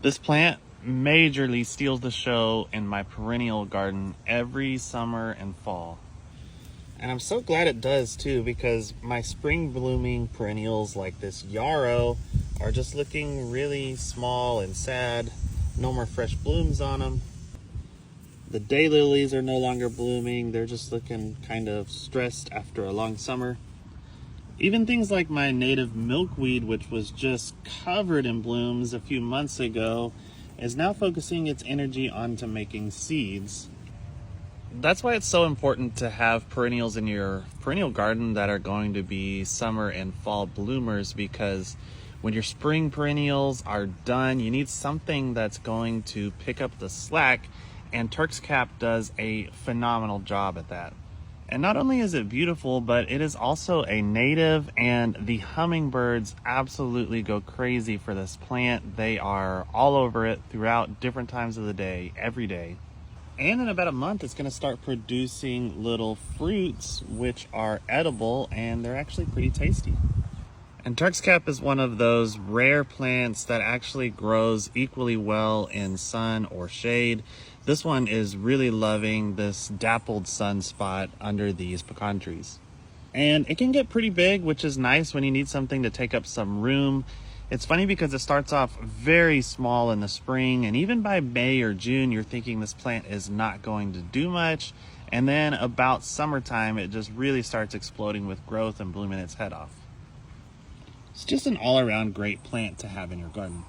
This plant majorly steals the show in my perennial garden every summer and fall. And I'm so glad it does too, because my spring blooming perennials like this yarrow are just looking really small and sad. No more fresh blooms on them. The daylilies are no longer blooming. They're just looking kind of stressed after a long summer. Even things like my native milkweed, which was just covered in blooms a few months ago, is now focusing its energy onto making seeds. That's why it's so important to have perennials in your perennial garden that are going to be summer and fall bloomers, because when your spring perennials are done, you need something that's going to pick up the slack, and Turk's Cap does a phenomenal job at that. And not only is it beautiful, but it is also a native, and the hummingbirds absolutely go crazy for this plant. They are all over it throughout different times of the day, every day. And in about a month, it's going to start producing little fruits, which are edible, and they're actually pretty tasty. And Turk's Cap is one of those rare plants that actually grows equally well in sun or shade. This one is really loving this dappled sunspot under these pecan trees. And it can get pretty big, which is nice when you need something to take up some room. It's funny because it starts off very small in the spring, and even by May or June, you're thinking this plant is not going to do much. And then about summertime, it just really starts exploding with growth and blooming its head off. It's just an all-around great plant to have in your garden.